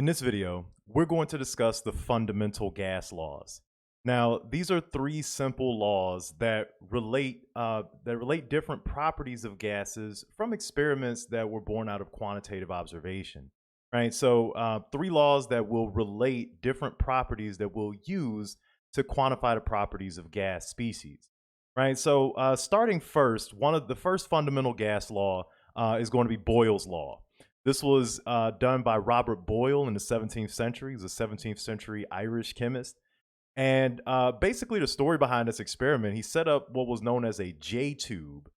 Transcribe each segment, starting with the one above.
In this video, we're going to discuss the fundamental gas laws. Now, these are three simple laws that relate different properties of gases from experiments that were born out of quantitative observation. Right. So, three laws that will relate different properties that we'll use to quantify the properties of gas species. Right. So, starting first, one of the first fundamental gas law is going to be Boyle's Law. This was done by Robert Boyle in the 17th century. He was a 17th century Irish chemist. And basically, the story behind this experiment, he set up what was known as a J tube,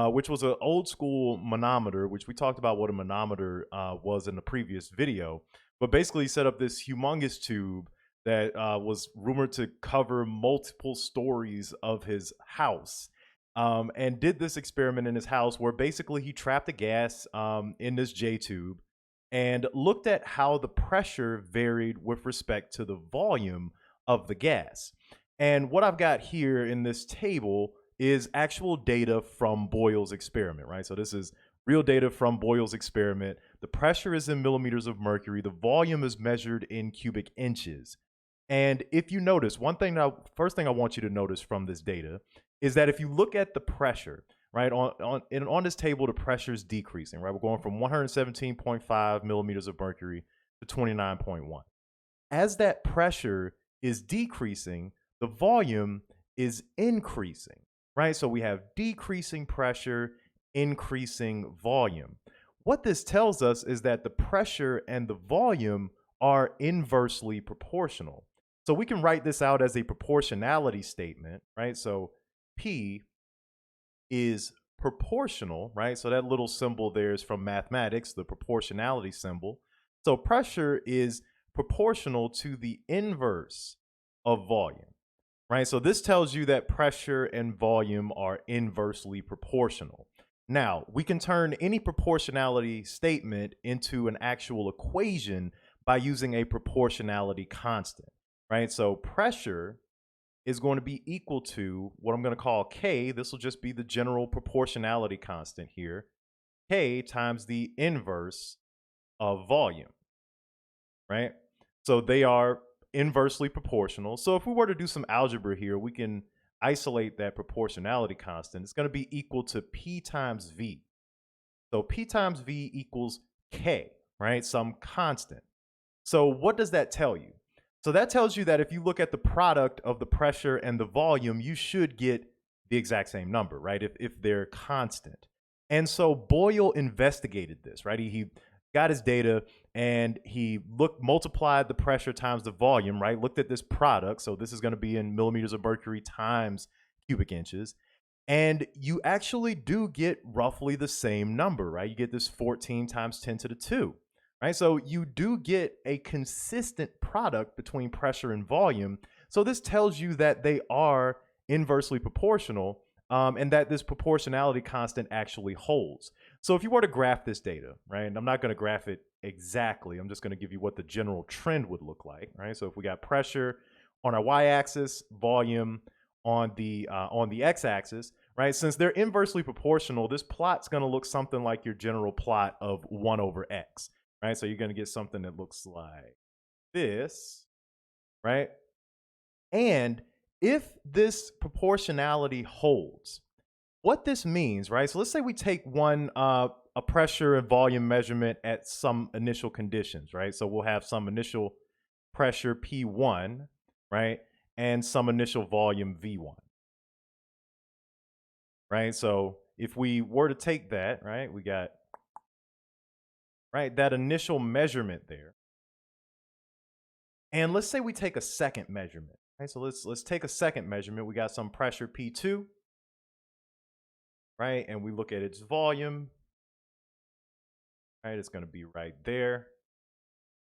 which was an old school manometer, which we talked about what a manometer was in the previous video. But basically, he set up this humongous tube that was rumored to cover multiple stories of his house. And did this experiment in his house where basically he trapped the gas in this J tube and looked at how the pressure varied with respect to the volume of the gas. And what I've got here in this table is actual data from Boyle's experiment, right? So this is real data from Boyle's experiment. The pressure is in millimeters of mercury. The volume is measured in cubic inches. And if you notice, first thing I want you to notice from this data is that if you look at the pressure, right, on this table, the pressure is decreasing, right? We're going from 117.5 millimeters of mercury to 29.1. As that pressure is decreasing, the volume is increasing, right? So we have decreasing pressure, increasing volume. What this tells us is that the pressure and the volume are inversely proportional. So we can write this out as a proportionality statement, right? So P is proportional, right? So that little symbol there is from mathematics, the proportionality symbol. So pressure is proportional to the inverse of volume, right? So this tells you that pressure and volume are inversely proportional. Now, we can turn any proportionality statement into an actual equation by using a proportionality constant, right? So pressure is going to be equal to what I'm going to call K. This will just be the general proportionality constant here. K times the inverse of volume, right? So they are inversely proportional. So if we were to do some algebra here, we can isolate that proportionality constant. It's going to be equal to P times V. So P times V equals K, right? Some constant. So what does that tell you? So that tells you that if you look at the product of the pressure and the volume, you should get the exact same number, right? If they're constant. And so Boyle investigated this, right? He got his data and he multiplied the pressure times the volume, right? Looked at this product. So this is going to be in millimeters of mercury times cubic inches. And you actually do get roughly the same number, right? You get this 14 times 10 to the 2. Right, so you do get a consistent product between pressure and volume. So this tells you that they are inversely proportional and that this proportionality constant actually holds. So if you were to graph this data, right, and I'm not going to graph it exactly, I'm just going to give you what the general trend would look like, right? So if we got pressure on our y-axis, volume on the x-axis, right? Since they're inversely proportional, this plot's going to look something like your general plot of 1 over x. Right, so you're going to get something that looks like this, right? And if this proportionality holds, what this means, right? So let's say we take a pressure and volume measurement at some initial conditions, right? So we'll have some initial pressure P1, right? And some initial volume V1, right? So if we were to take that, right, we got that initial measurement there. And let's say we take a second measurement. Right? So let's take a second measurement. We got some pressure P2, right? And we look at its volume. Right? It's going to be right there.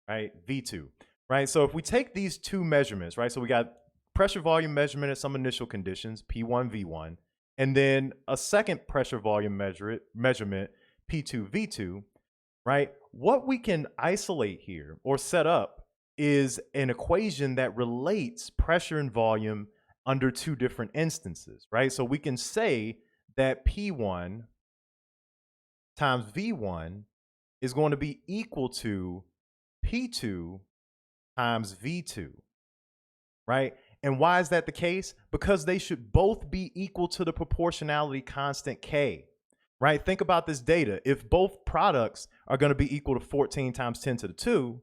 Right? V2. Right? So if we take these two measurements, right? So we got pressure volume measurement at some initial conditions, P1, V1, and then a second pressure volume measurement, P2, V2. Right? What we can isolate here or set up is an equation that relates pressure and volume under two different instances, right? So we can say that P1 times V1 is going to be equal to P2 times V2, right? And why is that the case? Because they should both be equal to the proportionality constant K, right? Think about this data. If both products are going to be equal to 14 times 10 to the 2,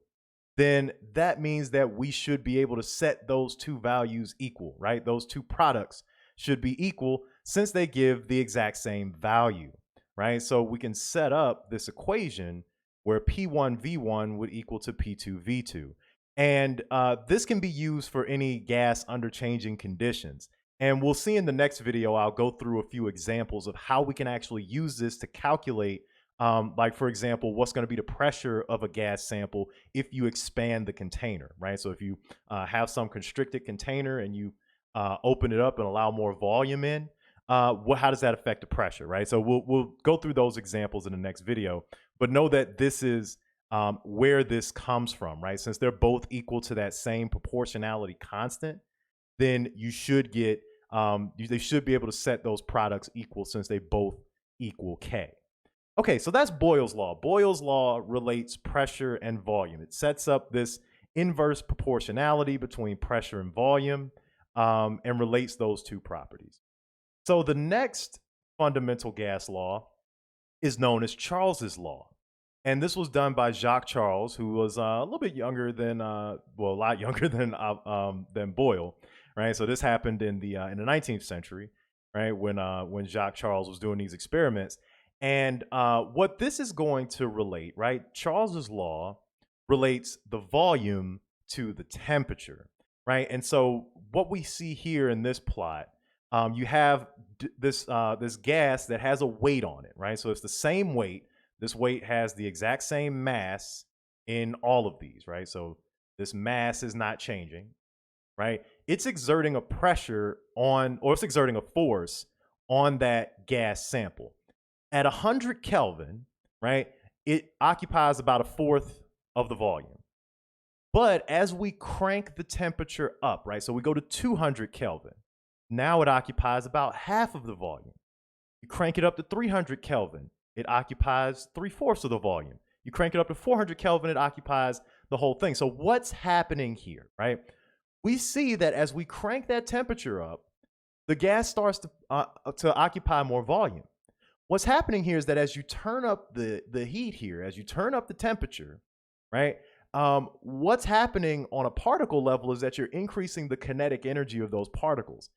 then that means that we should be able to set those two values equal, right? Those two products should be equal since they give the exact same value, right? So we can set up this equation where P1V1 would equal to P2V2. And this can be used for any gas under changing conditions. And we'll see in the next video, I'll go through a few examples of how we can actually use this to calculate, like, for example, what's going to be the pressure of a gas sample if you expand the container, right? So if you have some constricted container and you open it up and allow more volume in, how does that affect the pressure, right? So we'll go through those examples in the next video, but know that this is where this comes from, right? Since they're both equal to that same proportionality constant, then you should get, they should be able to set those products equal since they both equal K. Okay, so that's Boyle's Law. Boyle's Law relates pressure and volume. It sets up this inverse proportionality between pressure and volume, and relates those two properties. So the next fundamental gas law is known as Charles's Law. And this was done by Jacques Charles, who was a little bit younger than, well, a lot younger than Boyle, right? So this happened in the 19th century, right? When Jacques Charles was doing these experiments. And what this is going to relate, right? Charles's law relates the volume to the temperature, right? And so what we see here in this plot, you have this gas that has a weight on it, right? So it's the same weight. This weight has the exact same mass in all of these, right? So this mass is not changing, right? It's exerting a pressure on, or it's exerting a force on that gas sample. At 100 Kelvin, right, it occupies about a fourth of the volume. But as we crank the temperature up, right, so we go to 200 Kelvin, now it occupies about half of the volume. You crank it up to 300 Kelvin, it occupies 3/4 of the volume. You crank it up to 400 Kelvin, it occupies the whole thing. So what's happening here, right? We see that as we crank that temperature up, the gas starts to occupy more volume. What's happening here is that as you turn up the heat here, as you turn up the temperature, right, what's happening on a particle level is that you're increasing the kinetic energy of those particles.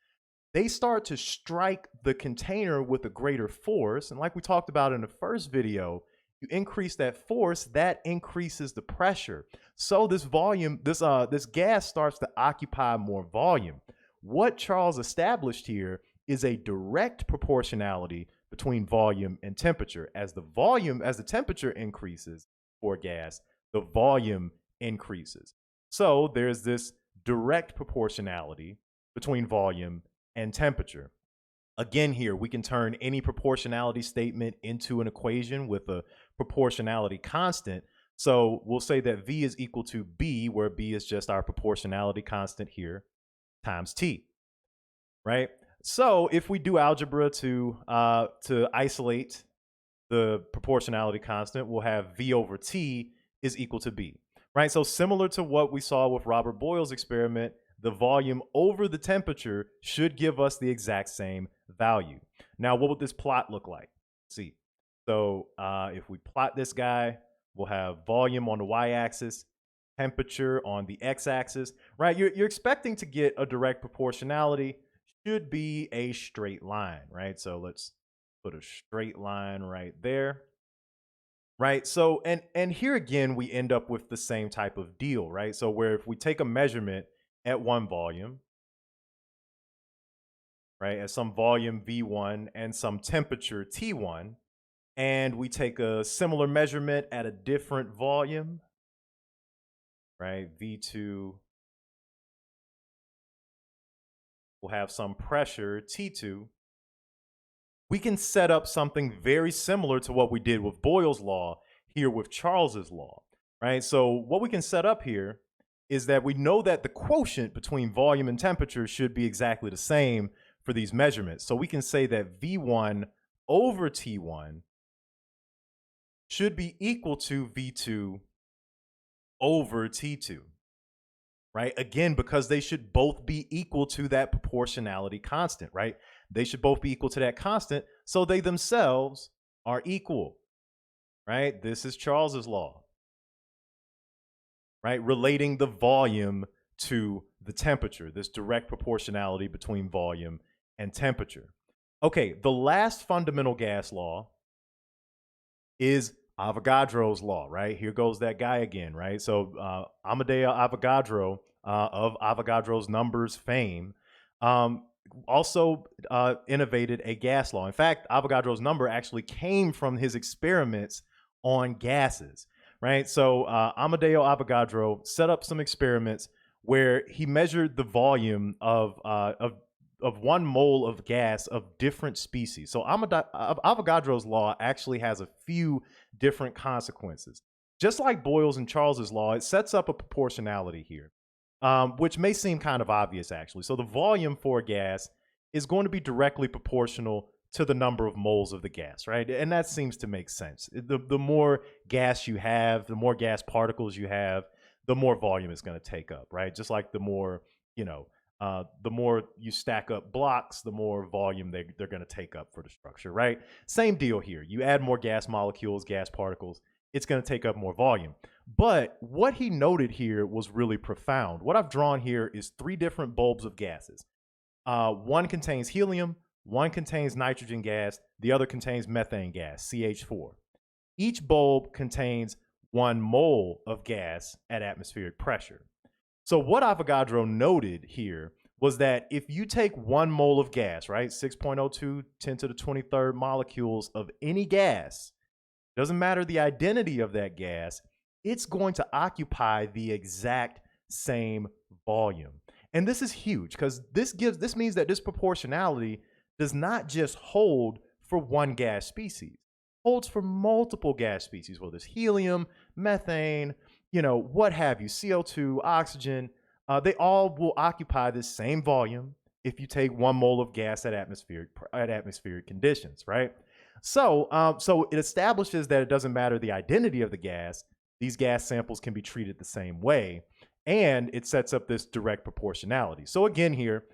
They start to strike the container with a greater force. And like we talked about in the first video, you increase that force, that increases the pressure. So this volume, this gas starts to occupy more volume. What Charles established here is a direct proportionality between volume and temperature. As the temperature increases for gas, the volume increases. So there's this direct proportionality between volume and temperature. Again, here we can turn any proportionality statement into an equation with a proportionality constant. So we'll say that V is equal to B, where B is just our proportionality constant here, times T, right? So if we do algebra to isolate the proportionality constant, we'll have V over T is equal to B, right? So similar to what we saw with Robert Boyle's experiment, the volume over the temperature should give us the exact same value. Now, what would this plot look like? Let's see. So if we plot this guy, we'll have volume on the y-axis, temperature on the x-axis, right? You're expecting to get a direct proportionality. Should be a straight line, right? So let's put a straight line right there, right? So, and here again, we end up with the same type of deal, right? So where if we take a measurement at one volume, right, at some volume V1 and some temperature T1, and we take a similar measurement at a different volume, right, V2, we'll have some pressure T2, we can set up something very similar to what we did with Boyle's Law here with Charles's Law, right? So what we can set up here is that we know that the quotient between volume and temperature should be exactly the same for these measurements. So we can say that V1 over T1 should be equal to V2 over T2, right? Again, because they should both be equal to that proportionality constant, right? They should both be equal to that constant, so they themselves are equal, right? This is Charles's law, right? Relating the volume to the temperature, this direct proportionality between volume and temperature. Okay, the last fundamental gas law is Avogadro's law, right? Here goes that guy again, right? So Amadeo Avogadro of Avogadro's numbers fame um, also innovated a gas law. In fact, Avogadro's number actually came from his experiments on gases, right? So Amadeo Avogadro set up some experiments where he measured the volume of 1 mole of gas of different species. So Avogadro's law actually has a few different consequences. Just like Boyle's and Charles's law, it sets up a proportionality here, which may seem kind of obvious actually. So the volume for a gas is going to be directly proportional to the number of moles of the gas, right? And that seems to make sense. The more gas you have, the more gas particles you have, the more volume it's going to take up, right? Just like the more, the more you stack up blocks, the more volume they're going to take up for the structure, right? Same deal here. You add more gas molecules, gas particles, it's going to take up more volume. But what he noted here was really profound. What I've drawn here is 3 different bulbs of gases. One contains helium, one contains nitrogen gas, the other contains methane gas, CH4. Each bulb contains 1 mole of gas at atmospheric pressure. So what Avogadro noted here was that if you take 1 mole of gas, right, 6.02 10 to the 23rd molecules of any gas, doesn't matter the identity of that gas, it's going to occupy the exact same volume. And this is huge because this means that this proportionality does not just hold for one gas species, holds for multiple gas species, whether it's helium, methane, what have you, CO2, oxygen. They all will occupy this same volume if you take 1 mole of gas at atmospheric conditions, right? So it establishes that it doesn't matter the identity of the gas. These gas samples can be treated the same way, and it sets up this direct proportionality. So again here,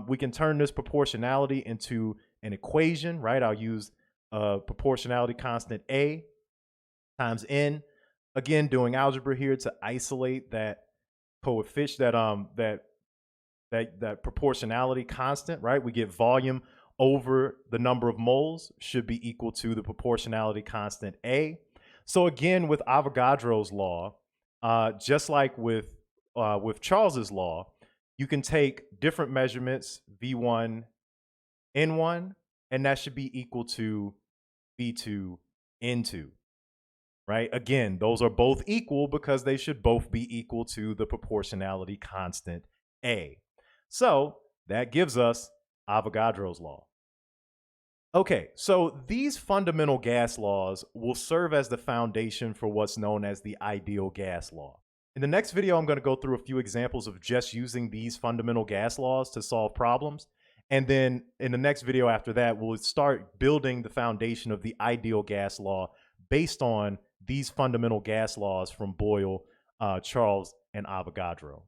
we can turn this proportionality into an equation, right? I'll use proportionality constant A times N. Again, doing algebra here to isolate that coefficient, that proportionality constant, right? We get volume over the number of moles should be equal to the proportionality constant A. So again, with Avogadro's law, just like with Charles's law, you can take different measurements, V1, N1, and that should be equal to V2, N2. Right? Again, those are both equal because they should both be equal to the proportionality constant A. So that gives us Avogadro's law. Okay, so these fundamental gas laws will serve as the foundation for what's known as the ideal gas law. In the next video, I'm going to go through a few examples of just using these fundamental gas laws to solve problems. And then in the next video after that, we'll start building the foundation of the ideal gas law based on these fundamental gas laws from Boyle, Charles, and Avogadro.